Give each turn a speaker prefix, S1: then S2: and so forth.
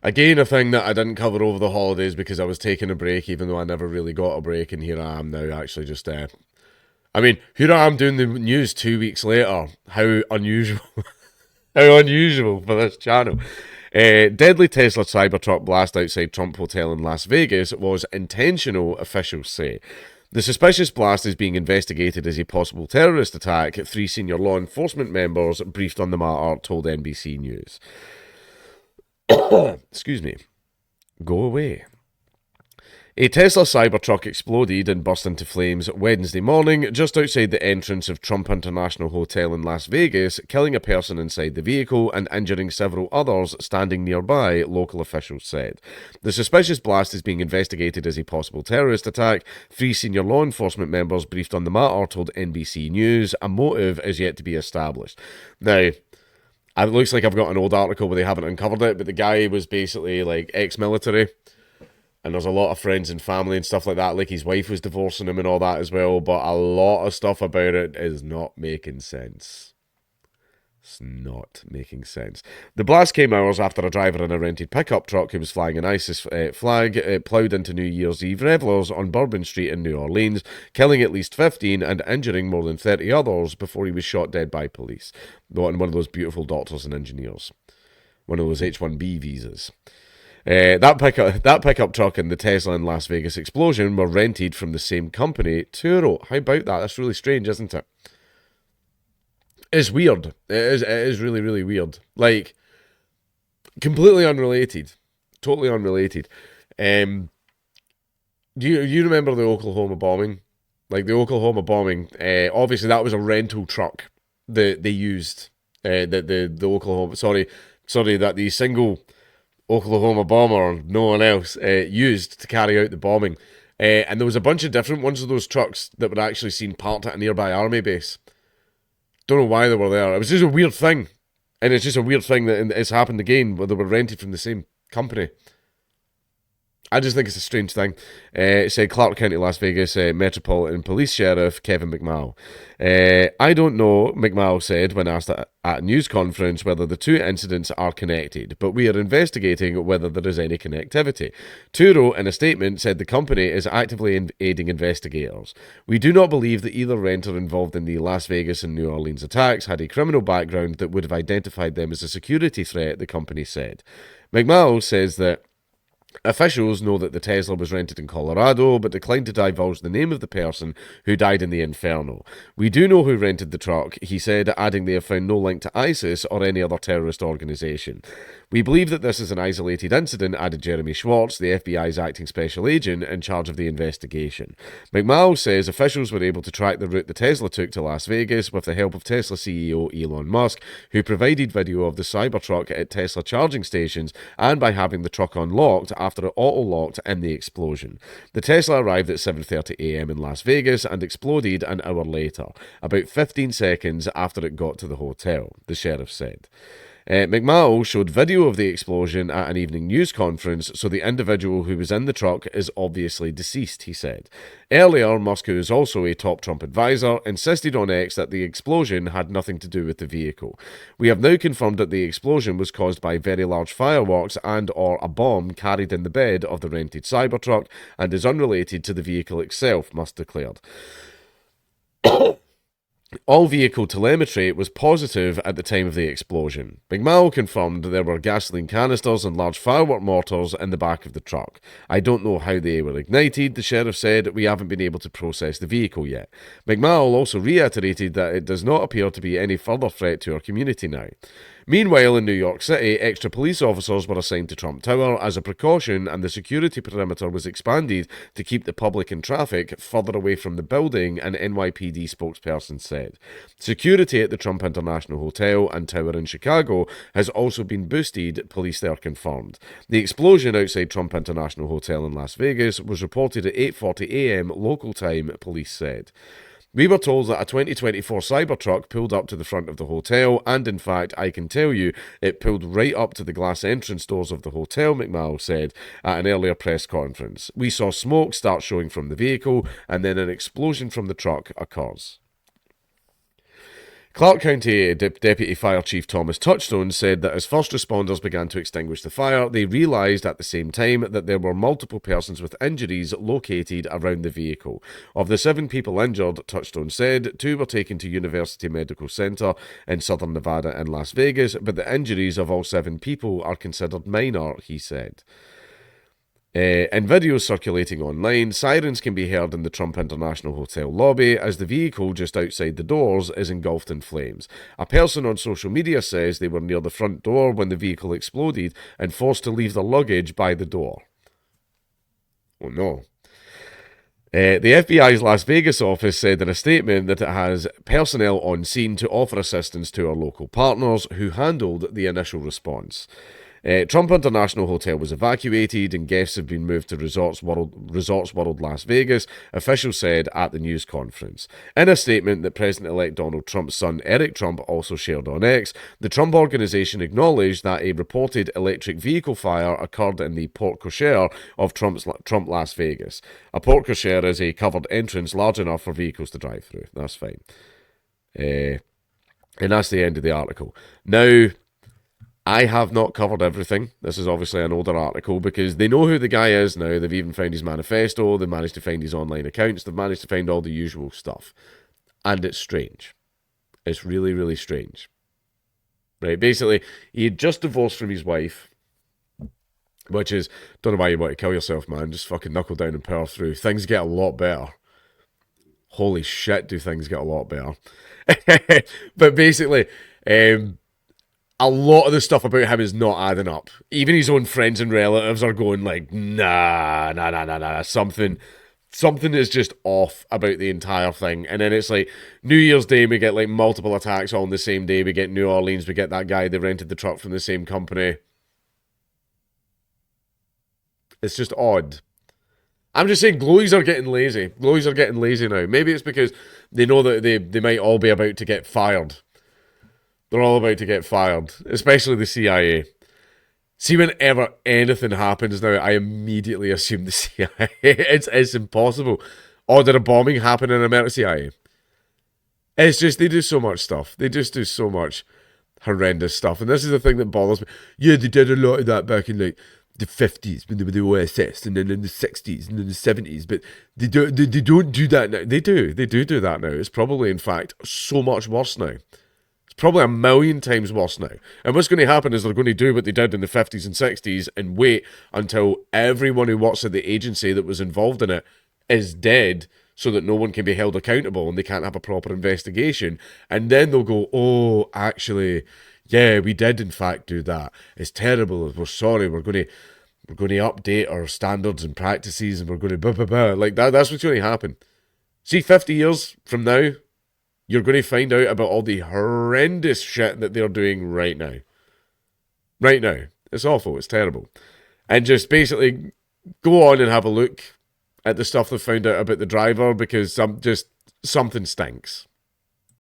S1: Again, a thing that I didn't cover over the holidays because I was taking a break, even though I never really got a break, and here I am now actually just I mean, here I am doing the news 2 weeks later. How unusual. How unusual for this channel. Deadly Tesla Cybertruck blast outside Trump Hotel in Las Vegas was intentional, officials say. The suspicious blast is being investigated as a possible terrorist attack. Three senior law enforcement members briefed on the matter told NBC News. Excuse me. Go away. A Tesla Cybertruck exploded and burst into flames Wednesday morning just outside the entrance of Trump International Hotel in Las Vegas, killing a person inside the vehicle and injuring several others standing nearby, local officials said. The suspicious blast is being investigated as a possible terrorist attack. Three senior law enforcement members briefed on the matter told NBC News. A motive is yet to be established. Now, it looks like I've got an old article where they haven't uncovered it, but the guy was basically like ex-military. And there's a lot of friends and family and stuff like that. Like his wife was divorcing him and all that as well. But a lot of stuff about it is not making sense. It's not making sense. The blast came hours after a driver in a rented pickup truck who was flying an ISIS flag ploughed into New Year's Eve revelers on Bourbon Street in New Orleans, killing at least 15 and injuring more than 30 others before he was shot dead by police. And one of those beautiful doctors and engineers. One of those H-1B visas. That pickup truck and the Tesla in Las Vegas explosion were rented from the same company, Turo. How about that? That's really strange, isn't it? It's weird. It is really, really weird. Like, completely unrelated. Totally unrelated. Do you remember the Oklahoma bombing? Like, the Oklahoma bombing, obviously that was a rental truck that they used. The Oklahoma, sorry, that the single Oklahoma bomber, no one else, used to carry out the bombing. And there was a bunch of different ones of those trucks that were actually seen parked at a nearby army base. Don't know why they were there. It was just a weird thing. And it's just a weird thing that it's happened again, where they were rented from the same company. I just think it's a strange thing. It said Clark County, Las Vegas Metropolitan Police Sheriff Kevin McMahon. I don't know, McMahon said when asked at a news conference whether the two incidents are connected, but we are investigating whether there is any connectivity. Turo, in a statement, said the company is actively aiding investigators. We do not believe that either renter involved in the Las Vegas and New Orleans attacks had a criminal background that would have identified them as a security threat, the company said. McMahon says that officials know that the Tesla was rented in Colorado, but declined to divulge the name of the person who died in the inferno. We do know who rented the truck, he said, adding they have found no link to ISIS or any other terrorist organization. We believe that this is an isolated incident, added Jeremy Schwartz, the FBI's acting special agent in charge of the investigation. McMahon says officials were able to track the route the Tesla took to Las Vegas with the help of Tesla CEO Elon Musk, who provided video of the Cybertruck at Tesla charging stations and by having the truck unlocked after it auto-locked in the explosion. The Tesla arrived at 7:30 a.m. in Las Vegas and exploded an hour later, about 15 seconds after it got to the hotel, the sheriff said. McMahon showed video of the explosion at an evening news conference, so the individual who was in the truck is obviously deceased, he said. Earlier, Musk, who is also a top Trump advisor, insisted on X that the explosion had nothing to do with the vehicle. We have now confirmed that the explosion was caused by very large fireworks and or a bomb carried in the bed of the rented Cybertruck and is unrelated to the vehicle itself, Musk declared. All vehicle telemetry was positive at the time of the explosion. McMahon confirmed there were gasoline canisters and large firework mortars in the back of the truck. I don't know how they were ignited, the sheriff said. We haven't been able to process the vehicle yet. McMahon also reiterated that it does not appear to be any further threat to our community now. Meanwhile, in New York City, extra police officers were assigned to Trump Tower as a precaution, and the security perimeter was expanded to keep the public and traffic further away from the building, an NYPD spokesperson said. Security at the Trump International Hotel and Tower in Chicago has also been boosted, police there confirmed. The explosion outside Trump International Hotel in Las Vegas was reported at 8:40 a.m. local time, police said. We were told that a 2024 Cybertruck pulled up to the front of the hotel, and in fact, I can tell you, it pulled right up to the glass entrance doors of the hotel, McMahon said at an earlier press conference. We saw smoke start showing from the vehicle, and then an explosion from the truck occurs. Clark County Deputy Fire Chief Thomas Touchstone said that as first responders began to extinguish the fire, they realised at the same time that there were multiple persons with injuries located around the vehicle. Of the 7 people injured, Touchstone said, 2 were taken to University Medical Center in southern Nevada and Las Vegas, but the injuries of all 7 people are considered minor, he said. In videos circulating online, sirens can be heard in the Trump International Hotel lobby as the vehicle just outside the doors is engulfed in flames. A person on social media says they were near the front door when the vehicle exploded and forced to leave their luggage by the door. Oh no. The FBI's Las Vegas office said in a statement that it has personnel on scene to offer assistance to our local partners who handled the initial response. Trump International Hotel was evacuated and guests have been moved to Resorts World Las Vegas, officials said at the news conference. In a statement that President-elect Donald Trump's son Eric Trump also shared on X, the Trump Organization acknowledged that a reported electric vehicle fire occurred in the porte cochere of Trump Las Vegas. A porte cochere is a covered entrance large enough for vehicles to drive through. That's fine. And that's the end of the article. Now, I have not covered everything. This is obviously an older article because they know who the guy is now. They've even found his manifesto. They've managed to find his online accounts. They've managed to find all the usual stuff. And it's strange. It's really, really strange. Right, basically, he had just divorced from his wife, which is, don't know why you want to kill yourself, man. Just fucking knuckle down and power through. Things get a lot better. Holy shit, do things get a lot better. But basically, a lot of the stuff about him is not adding up. Even his own friends and relatives are going like, nah. Something is just off about the entire thing. And then it's like New Year's Day, we get like multiple attacks all on the same day. We get New Orleans, we get that guy that rented the truck from the same company. It's just odd. I'm just saying, glowies are getting lazy. Glowies are getting lazy now. Maybe it's because they know that they might all be about to get fired. They're all about to get fired, especially the CIA. See, whenever anything happens now, I immediately assume the CIA. It's impossible. Or did a bombing happen in America? CIA? It's just, they do so much stuff. They just do so much horrendous stuff. And this is the thing that bothers me. Yeah, they did a lot of that back in like the 50s when they were the OSS, and then in the 60s and in the 70s. But they don't do that now. They do that now. It's probably, in fact, so much worse now. It's probably 1,000,000 times worse now. And what's going to happen is they're going to do what they did in the 50s and 60s and wait until everyone who works at the agency that was involved in it is dead so that no one can be held accountable and they can't have a proper investigation. And then they'll go, oh, actually, yeah, we did in fact do that. It's terrible. We're sorry. We're going to update our standards and practices and we're going to blah, blah, blah. Like that's what's going to happen. See, 50 years from now, you're going to find out about all the horrendous shit that they're doing right now. Right now. It's awful. It's terrible. And just basically go on and have a look at the stuff they found out about the driver because something stinks.